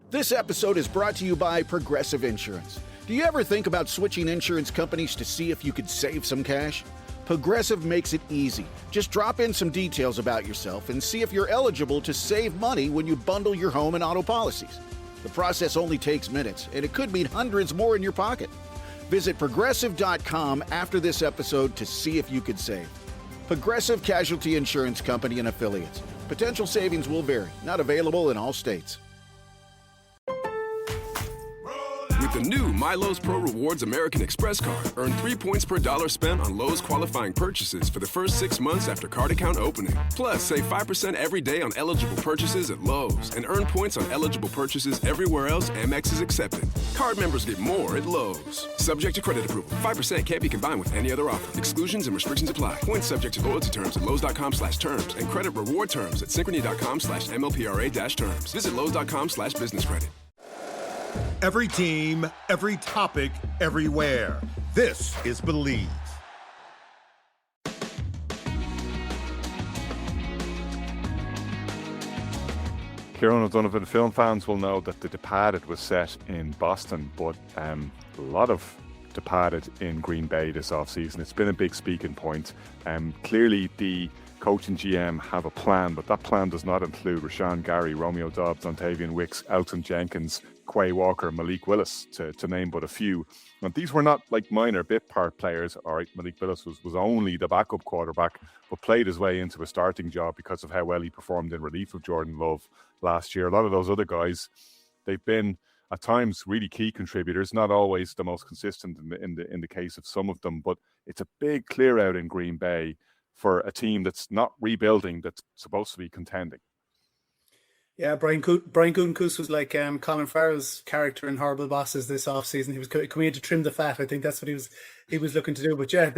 This episode is brought to you by Progressive Insurance. Do you ever think about switching insurance companies to see if you could save some cash? Progressive makes it easy. Just drop in some details about yourself and see if you're eligible to save money when you bundle your home and auto policies. The process only takes minutes, and it could mean hundreds more in your pocket. Visit Progressive.com after this episode to see if you could save. Progressive Casualty Insurance Company and Affiliates. Potential savings will vary. Not available in all states. With the new MyLowe's Pro Rewards American Express card, earn 3 points per dollar spent on Lowe's qualifying purchases for the first 6 months after card account opening. Plus, save 5% every day on eligible purchases at Lowe's and earn points on eligible purchases everywhere else Amex is accepted. Card members get more at Lowe's. Subject to credit approval. 5% can't be combined with any other offer. Exclusions and restrictions apply. Points subject to loyalty terms at Lowe's.com/terms and credit reward terms at Synchrony.com/MLPRA-terms. Visit Lowe's.com/business credit. Every team, every topic, everywhere. This is Believe. Kieran O'Donovan, film fans will know that The Departed was set in Boston, but a lot of Departed in Green Bay this offseason. It's been a big speaking point. Clearly, the coach and GM have a plan, but that plan does not include Rashawn Gary, Romeo Dobbs, Ontavian Wicks, Elton Jenkins, Quay Walker, Malik Willis, to name but a few. And these were not like minor bit part players. All right, Malik Willis was only the backup quarterback, but played his way into a starting job because of how well he performed in relief of Jordan Love last year. A lot of those other guys, they've been at times really key contributors, not always the most consistent in the case of some of them, but it's a big clear out in Green Bay for a team that's not rebuilding, that's supposed to be contending. Yeah, Brian Gutekunst was like Colin Farrell's character in Horrible Bosses this offseason. He was coming in to trim the fat. I think that's what he was looking to do. But yeah,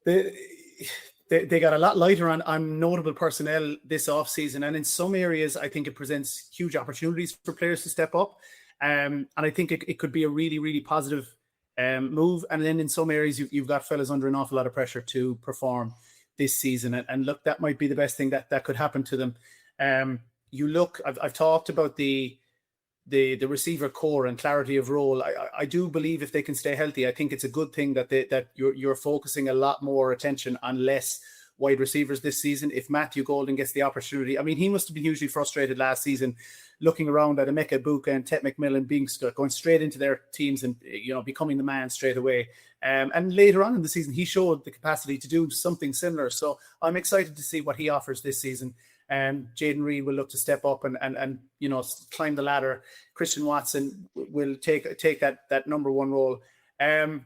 they got a lot lighter on notable personnel this offseason. And in some areas, I think it presents huge opportunities for players to step up. And I think it could be a really, really positive move. And then in some areas, you've got fellas under an awful lot of pressure to perform this season. And look, that might be the best thing that could happen to them. You look, I've talked about the receiver core and clarity of role. I do believe if they can stay healthy, I think it's a good thing that you're focusing a lot more attention on less wide receivers this season. If Matthew Golden gets the opportunity, I mean, he must have been hugely frustrated last season, looking around at Emeka Egbuka and Tet McMillan going straight into their teams and becoming the man straight away. And later on in the season, he showed the capacity to do something similar. So I'm excited to see what he offers this season. Jaden Reed will look to step up and climb the ladder. Christian Watson will take that number one role. A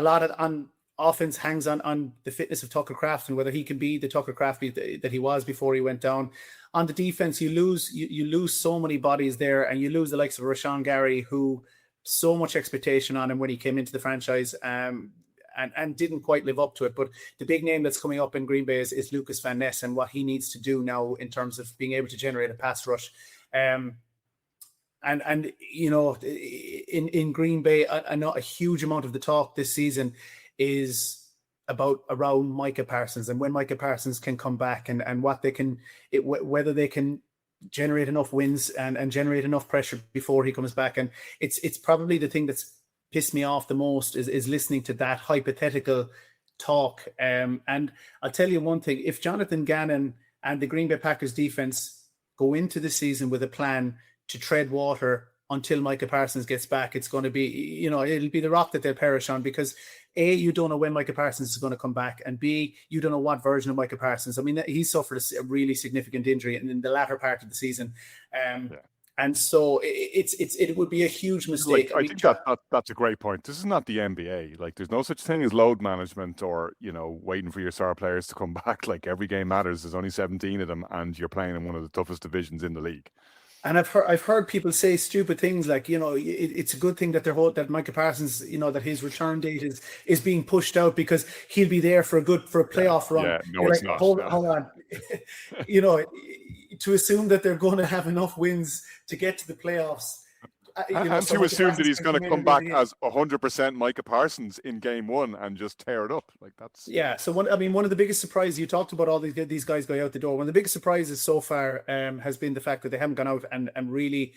lot on offense hangs on the fitness of Tucker Kraft and whether he can be the Tucker Kraft that he was before he went down. On the defense, you lose so many bodies there, and you lose the likes of Rashawn Gary, who so much expectation on him when he came into the franchise. And didn't quite live up to it. But the big name that's coming up in Green Bay is Lucas Van Ness and what he needs to do now in terms of being able to generate a pass rush. In Green Bay, I know a huge amount of the talk this season is around Micah Parsons and when Micah Parsons can come back and what they can, whether they can generate enough wins and generate enough pressure before he comes back. And it's probably the thing that's pissed me off the most is listening to that hypothetical talk. And I'll tell you one thing, if Jonathan Gannon and the Green Bay Packers defense go into the season with a plan to tread water until Micah Parsons gets back, it's going to be, it'll be the rock that they'll perish on because A, you don't know when Micah Parsons is going to come back, and B, you don't know what version of Micah Parsons. I mean, he suffered a really significant injury in the latter part of the season. And so it would be a huge mistake. I think that's a great point. This is not the NBA. Like, there's no such thing as load management or, waiting for your star players to come back. Like, every game matters. There's only 17 of them, and you're playing in one of the toughest divisions in the league. And I've heard people say stupid things like, it's a good thing that that Micah Parsons, that his return date is being pushed out because he'll be there for a playoff run. Yeah, no, it's not. Hold on. To assume that they're going to have enough wins to get to the playoffs. And to assume that he's going to come back as 100% Micah Parsons in game one and just tear it up. Like, that's... Yeah, so one of the biggest surprises, you talked about all these guys going out the door. One of the biggest surprises so far has been the fact that they haven't gone out and really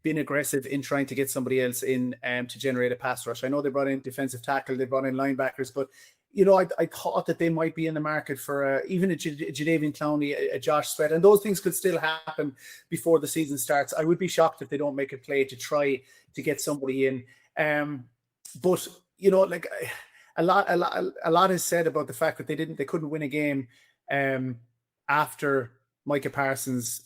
been aggressive in trying to get somebody else in to generate a pass rush. I know they brought in defensive tackle, they brought in linebackers, but I thought that they might be in the market for even a Jadeveon Clowney, a Josh Sweat, and those things could still happen before the season starts. I would be shocked if they don't make a play to try to get somebody in. But like a lot is said about the fact that they couldn't win a game after Micah Parsons'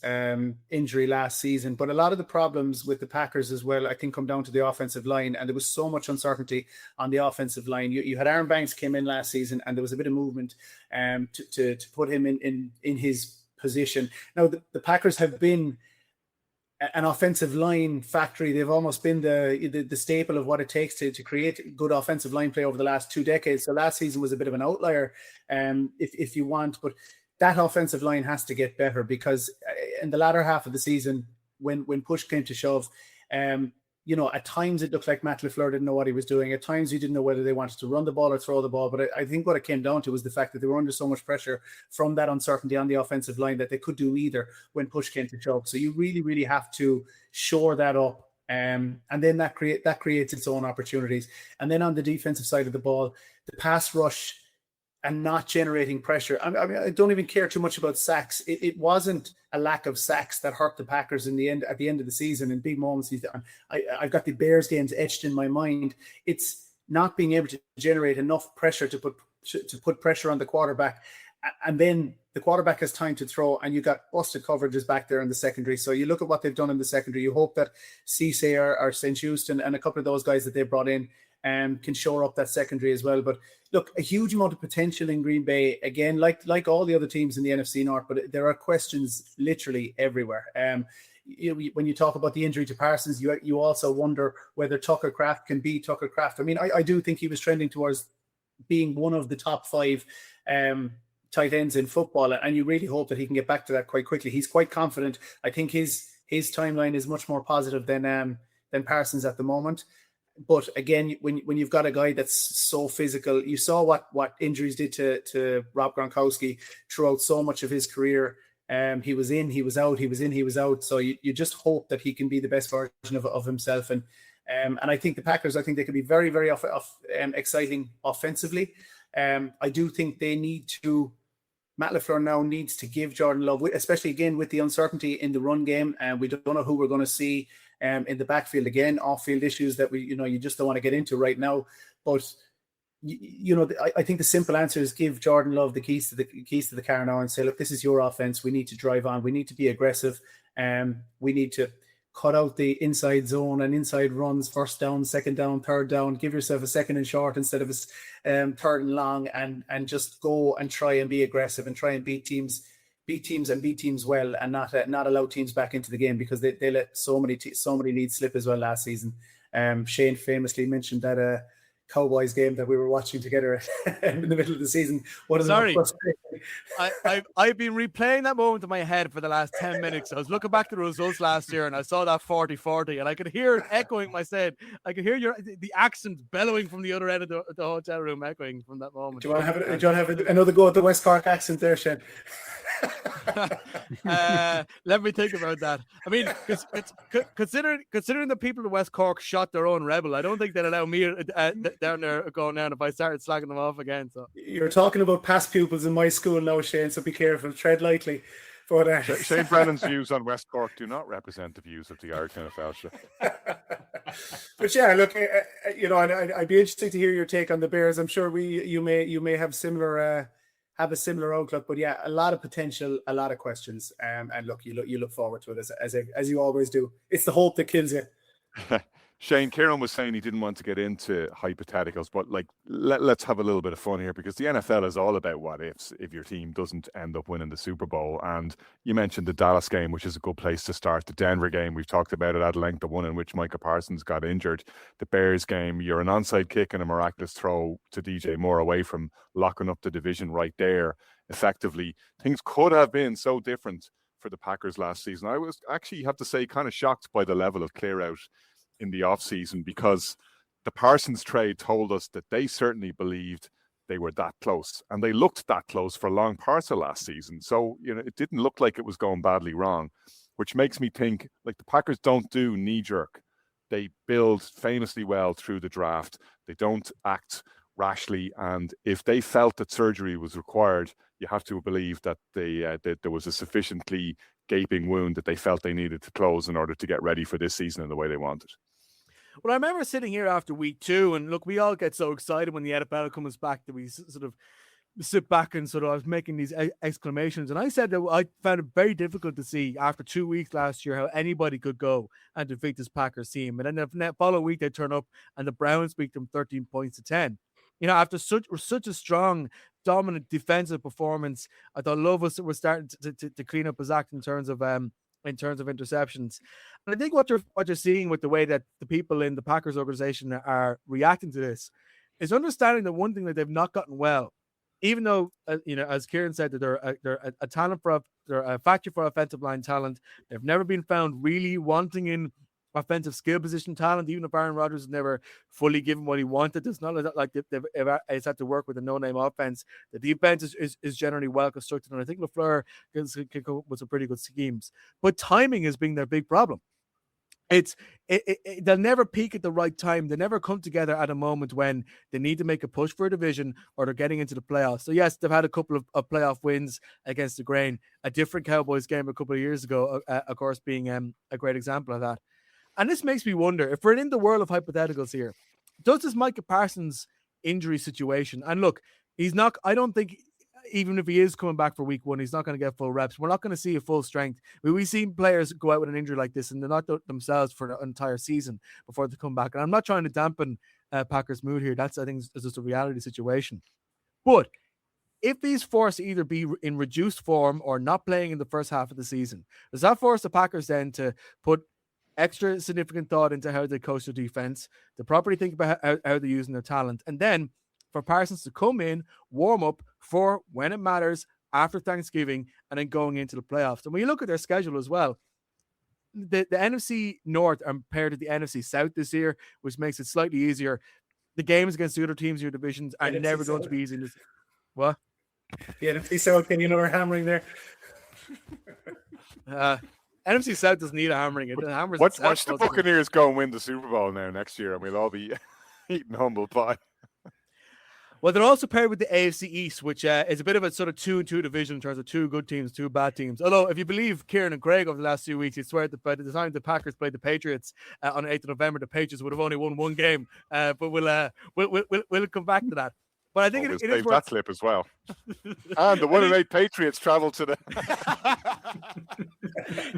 injury last season. But a lot of the problems with the Packers as well, I think, come down to the offensive line. And there was so much uncertainty on the offensive line. You had Aaron Banks came in last season, and there was a bit of movement to put him in his position. Now, the Packers have been an offensive line factory. They've almost been the staple of what it takes to create good offensive line play over the last 2 decades. So last season was a bit of an outlier, if you want. But that offensive line has to get better, because in the latter half of the season, when push came to shove, at times it looked like Matt LaFleur didn't know what he was doing. At times he didn't know whether they wanted to run the ball or throw the ball. But I think what it came down to was the fact that they were under so much pressure from that uncertainty on the offensive line that they could do either when push came to shove. So you really, really have to shore that up. And then that creates its own opportunities. And then on the defensive side of the ball, the pass rush and not generating pressure. I mean, I don't even care too much about sacks. It wasn't a lack of sacks that hurt the Packers at the end of the season in big moments. I've got the Bears games etched in my mind. It's not being able to generate enough pressure to put pressure on the quarterback, and then the quarterback has time to throw, and you got busted coverages back there in the secondary. So you look at what they've done in the secondary. You hope that Cisse or St. Houston and a couple of those guys that they brought in can shore up that secondary as well. But look, a huge amount of potential in Green Bay. Again, like all the other teams in the NFC North, but there are questions literally everywhere. When you talk about the injury to Parsons, you also wonder whether Tucker Kraft can be Tucker Kraft. I mean, I do think he was trending towards being one of the top 5 tight ends in football, and you really hope that he can get back to that quite quickly. He's quite confident. I think his timeline is much more positive than Parsons at the moment. But again, when you've got a guy that's so physical, you saw what injuries did to Rob Gronkowski throughout so much of his career. He was in, he was out, he was in, he was out. So you just hope that he can be the best version of himself. And I think the Packers, I think they can be very, very exciting offensively. I do think they need to. Matt LaFleur now needs to give Jordan Love, especially again with the uncertainty in the run game, and we don't know who we're going to see in the backfield again, off-field issues that you just don't want to get into right now. But I think the simple answer is give Jordan Love the keys to the car now and say, look, this is your offense. We need to drive on. We need to be aggressive. We need to cut out the inside zone and inside runs, first down, second down, third down. Give yourself a second and short instead of a third and long, and just go and try and be aggressive and try and beat teams well, and not allow teams back into the game, because they let so many leads slip as well last season. Shane famously mentioned that Cowboys game that we were watching together in the middle of the season. I've been replaying that moment in my head for the last 10 minutes. I was looking back to the results last year, and I saw that 40-40, and I could hear it echoing my said. I could hear the accent bellowing from the other end of the hotel room, echoing from that moment. Do you want to have another go at the West Cork accent there, Shane? Let me think about that. I mean, considering the people in West Cork shot their own rebel, I don't think they'd allow me down there going down if I started slagging them off again. So you're talking about past pupils in my school now, Shane, so be careful, tread lightly. But Shane Brennan's views on West Cork do not represent the views of the Irish NFL. But yeah, look, I'd be interested to hear your take on the Bears. I'm sure you may have a similar outlook, but yeah, a lot of potential, a lot of questions, and look, you look forward to it as you always do. It's the hope that kills you. Shane, Kieran was saying he didn't want to get into hypotheticals, but let's have a little bit of fun here, because the NFL is all about what ifs if your team doesn't end up winning the Super Bowl. And you mentioned the Dallas game, which is a good place to start. The Denver game, we've talked about it at length, the one in which Micah Parsons got injured. The Bears game, you're an onside kick and a miraculous throw to DJ Moore away from locking up the division right there. Effectively, things could have been so different for the Packers last season. I was actually, have to say, kind of shocked by the level of clear out in the offseason, because the Parsons trade told us that they certainly believed they were that close, and they looked that close for long parts of last season. So, it didn't look like it was going badly wrong. which makes me think like the Packers don't do knee-jerk. They build famously well through the draft. They don't act rashly, and if they felt that surgery was required, you have to believe that that there was a sufficiently gaping wound that they felt they needed to close in order to get ready for this season in the way they wanted. Well, I remember sitting here after week 2, and look, we all get so excited when the NFL comes back that we sort of sit back and sort of I was making these exclamations. And I said that I found it very difficult to see after 2 weeks last year how anybody could go and defeat this Packers team. And then the following week they turn up and the Browns beat them 13 points to 10. You know, after such a strong, dominant defensive performance, I thought Love was starting to clean up his act in terms of interceptions. And I think what you're seeing with the way that the people in the Packers organization are reacting to this is understanding that one thing that they've not gotten well, even though as Kieran said, that they're a talent they're a factory for offensive line talent. They've never been found really wanting in offensive skill position talent. Even if Aaron Rodgers has never fully given what he wanted, it's not like they've had to work with a no-name offense. The defense is generally well constructed, and I think LaFleur can come up with some pretty good schemes. But timing has been their big problem. They'll never peak at the right time. They never come together at a moment when they need to make a push for a division or they're getting into the playoffs. So yes, they've had a couple of playoff wins against the grain. A different Cowboys game a couple of years ago, of course, being a great example of that. And this makes me wonder, if we're in the world of hypotheticals here, does this Micah Parsons injury situation, and look, I don't think, even if he is coming back for week 1, he's not going to get full reps. We're not going to see a full strength. We've seen players go out with an injury like this and they're not themselves for the entire season before they come back. And I'm not trying to dampen Packers' mood here. I think, is just a reality situation. But if he's forced to either be in reduced form or not playing in the first half of the season, does that force the Packers then to put extra significant thought into how they coach their defense, to properly think about how they're using their talent, and then for Parsons to come in, warm up for when it matters after Thanksgiving, and then going into the playoffs? And when you look at their schedule as well, the NFC North are paired to the NFC South this year, which makes it slightly easier. The games against the other teams in your divisions are never going to be easy. What? The NFC South, can you know we're hammering there? NFC South doesn't need a hammering. Watch the Buccaneers go and win the Super Bowl now next year, and we'll all be eating humble pie. Well, they're also paired with the AFC East, which is a bit of a sort of 2-2 division in terms of 2 good teams, 2 bad teams. Although, if you believe Kieran and Craig over the last few weeks, you swear that by the time the Packers played the Patriots on the 8th of November, the Patriots would have only won 1 game. But we'll come back to that. But I think it is worth that clip as well. And the 1-8 Patriots travel to the.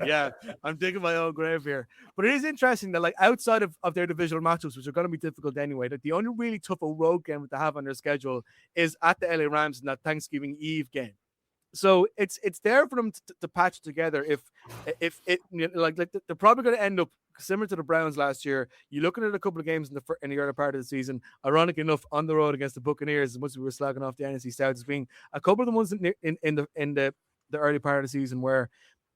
Yeah, I'm digging my own grave here. But it is interesting that, like, outside of their divisional matchups, which are going to be difficult anyway, that the only really tough road game that they have on their schedule is at the LA Rams in that Thanksgiving Eve game. So it's there for them to patch together. If it they're probably going to end up similar to the Browns last year. You're looking at a couple of games in the early part of the season. Ironic enough, on the road against the Buccaneers, as much as we were slagging off the NFC South, as being a couple of the ones in the early part of the season where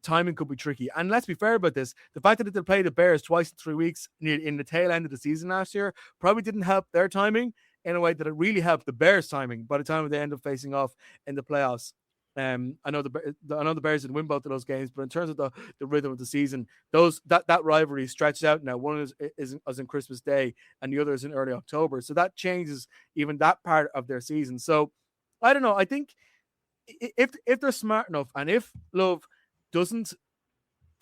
timing could be tricky. And let's be fair about this: the fact that they played the Bears twice in 3 weeks in the tail end of the season last year probably didn't help their timing in a way that it really helped the Bears' timing by the time they end up facing off in the playoffs. I know the Bears didn't win both of those games, but in terms of the rhythm of the season, that rivalry stretched out now. One is in Christmas Day, and the other is in early October. So that changes even that part of their season. So I don't know. I think if they're smart enough, and if Love doesn't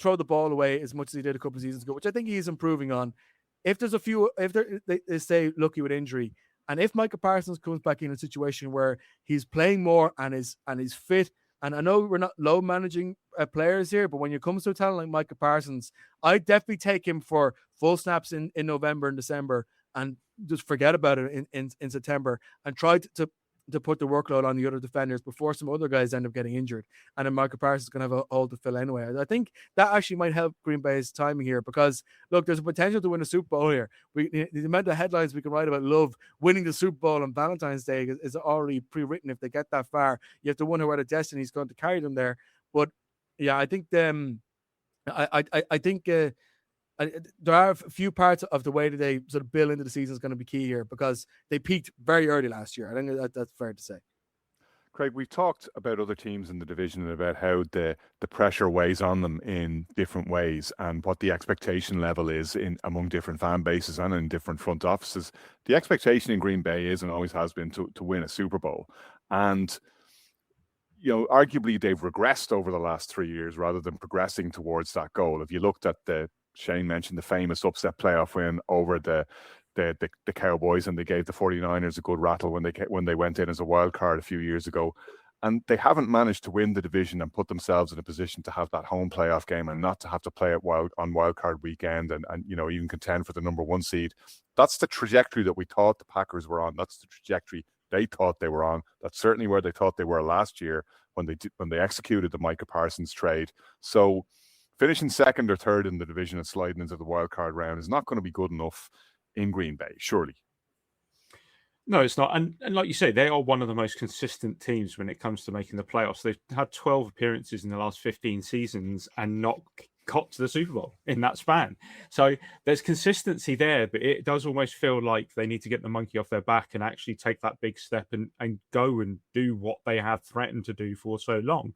throw the ball away as much as he did a couple of seasons ago, which I think he is improving on, if they stay lucky with injury. And if Micah Parsons comes back in a situation where he's playing more and is fit, and I know we're not low managing players here, but when it comes to a talent like Micah Parsons, I definitely take him for full snaps in November and December, and just forget about it in September, and try to put the workload on the other defenders before some other guys end up getting injured. And then Micah Parsons is going to have a hole to fill anyway. I think that actually might help Green Bay's timing here, because, look, there's a potential to win a Super Bowl here. The amount of headlines we can write about Love winning the Super Bowl on Valentine's Day is already pre-written if they get that far. You have to wonder where the destiny is going to carry them there. But, yeah, I think I think there are a few parts of the way that they sort of build into the season is going to be key here, because they peaked very early last year. I think that's fair to say. Craig, we've talked about other teams in the division and about how the pressure weighs on them in different ways and what the expectation level is in among different fan bases and in different front offices. The expectation in Green Bay is and always has been to win a Super Bowl. And arguably they've regressed over the last 3 years rather than progressing towards that goal. If you looked at Shane mentioned the famous upset playoff win over the Cowboys, and they gave the 49ers a good rattle when they went in as a wild card a few years ago. And they haven't managed to win the division and put themselves in a position to have that home playoff game and not to have to play it on wild card weekend and even contend for the number 1 seed. That's the trajectory that we thought the Packers were on. That's the trajectory they thought they were on. That's certainly where they thought they were last year when they executed the Micah Parsons trade. So finishing second or third in the division and sliding into the wild card round is not going to be good enough in Green Bay, surely. No, it's not. And like you say, they are one of the most consistent teams when it comes to making the playoffs. They've had 12 appearances in the last 15 seasons and not got to the Super Bowl in that span. So there's consistency there, but it does almost feel like they need to get the monkey off their back and actually take that big step and go and do what they have threatened to do for so long.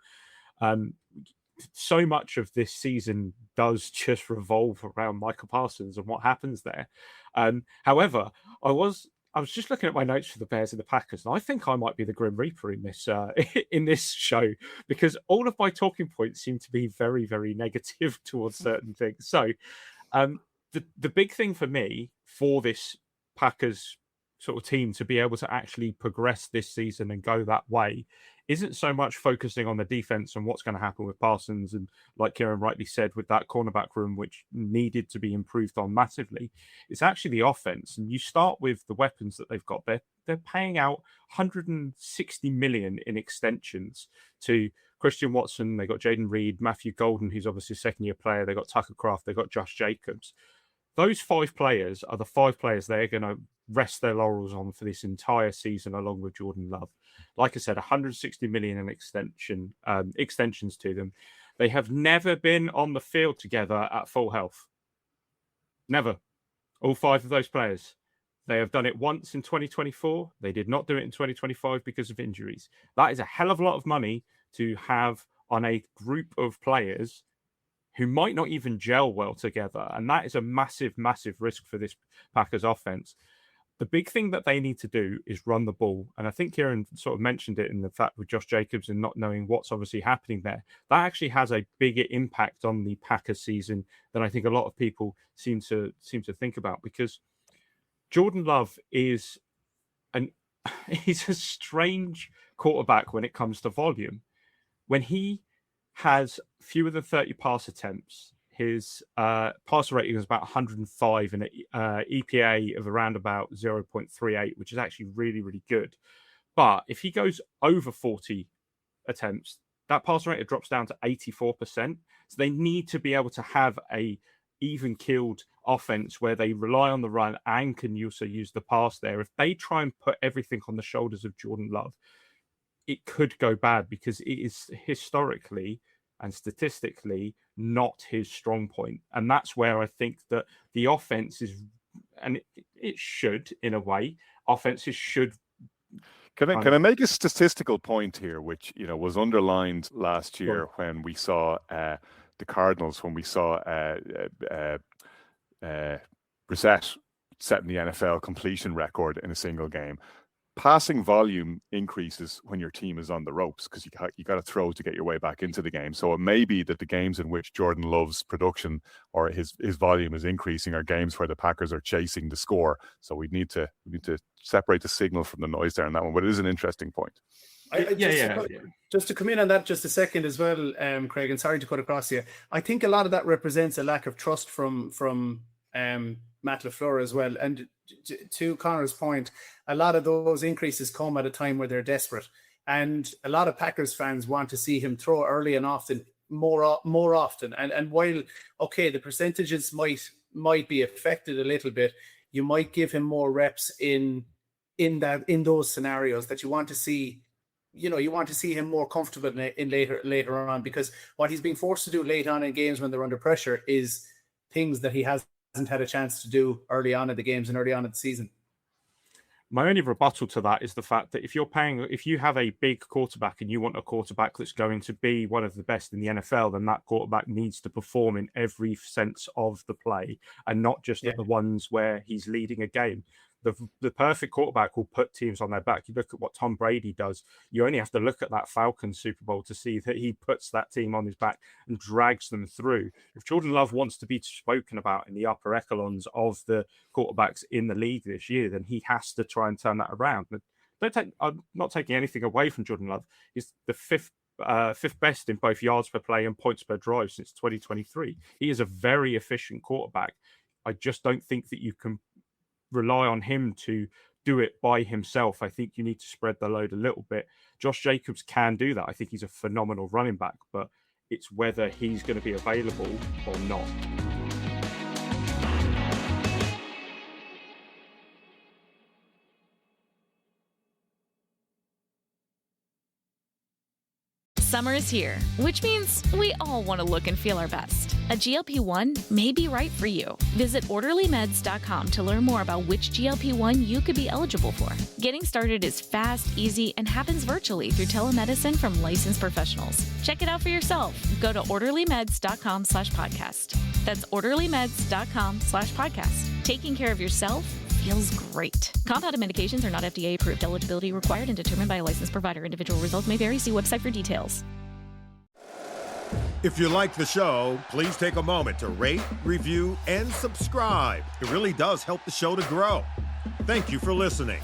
So much of this season does just revolve around Micah Parsons and what happens there. However, I was just looking at my notes for the Bears and the Packers, and I think I might be the Grim Reaper in this in this show, because all of my talking points seem to be very, very negative towards certain things. So the big thing for me for this Packers sort of team to be able to actually progress this season and go that way isn't so much focusing on the defense and what's going to happen with Parsons. And like Kieran rightly said, with that cornerback room, which needed to be improved on massively, it's actually the offense. And you start with the weapons that they've got. They're paying out $160 million in extensions to Christian Watson. They got Jaden Reed, Matthew Golden, who's obviously a second-year player. They got Tucker Kraft. They got Josh Jacobs. Those 5 players are the 5 players they're going to rest their laurels on for this entire season, along with Jordan Love. Like I said, $160 million in extensions to them. They have never been on the field together at full health. Never. All 5 of those players. They have done it once in 2024. They did not do it in 2025 because of injuries. That is a hell of a lot of money to have on a group of players who might not even gel well together. And that is a massive, massive risk for this Packers offense. The big thing that they need to do is run the ball. And I think Kieran sort of mentioned it in the fact with Josh Jacobs and not knowing what's obviously happening there. That actually has a bigger impact on the Packers season than I think a lot of people seem to think about, because Jordan Love he's a strange quarterback when it comes to volume. When he has fewer than 30 pass attempts, his passer rating is about 105 and an EPA of around about 0.38, which is actually really, really good. But if he goes over 40 attempts, that passer rate drops down to 84%. So they need to be able to have a even-keeled offense where they rely on the run and can also use the pass there. If they try and put everything on the shoulders of Jordan Love, it could go bad, because it is historically and statistically not his strong point. And that's where I think that the offense is, and it should, in a way, offenses should. Can I make a statistical point here, which was underlined last year when we saw the Cardinals, when we saw Brissett setting the NFL completion record in a single game. Passing volume increases when your team is on the ropes, because you got to throw to get your way back into the game. So it may be that the games in which Jordan Love's production or his volume is increasing are games where the Packers are chasing the score. So we need to separate the signal from the noise there on that one. But it is an interesting point. Just to come in on that just a second as well, Craig, and sorry to cut across you. I think a lot of that represents a lack of trust from Matt LaFleur as well. And to Connor's point, a lot of those increases come at a time where they're desperate. And a lot of Packers fans want to see him throw early and often, more often. And while, okay, the percentages might be affected a little bit, you might give him more reps in those scenarios that you want to see. You want to see him more comfortable in later on, because what he's being forced to do late on in games when they're under pressure is things that he hasn't had a chance to do early on in the games and early on in the season. My only rebuttal to that is the fact that if you have a big quarterback and you want a quarterback that's going to be one of the best in the NFL, then that quarterback needs to perform in every sense of the play and not just at the ones where he's leading a game. The perfect quarterback will put teams on their back. You look at what Tom Brady does. You only have to look at that Falcons Super Bowl to see that he puts that team on his back and drags them through. If Jordan Love wants to be spoken about in the upper echelons of the quarterbacks in the league this year, then he has to try and turn that around. I'm not taking anything away from Jordan Love. He's the fifth best in both yards per play and points per drive since 2023. He is a very efficient quarterback. I just don't think that you can rely on him to do it by himself. I think you need to spread the load a little bit. Josh Jacobs can do that. I think he's a phenomenal running back, but it's whether he's going to be available or not. Summer is here, which means we all want to look and feel our best. A GLP-1 may be right for you. Visit orderlymeds.com to learn more about which GLP-1 you could be eligible for. Getting started is fast, easy, and happens virtually through telemedicine from licensed professionals. Check it out for yourself. Go to orderlymeds.com/podcast. That's orderlymeds.com/podcast. Taking care of yourself feels great. Compounded medications are not FDA approved. Eligibility required and determined by a licensed provider. Individual results may vary. See website for details. If you like the show, please take a moment to rate, review, and subscribe. It really does help the show to grow. Thank you for listening.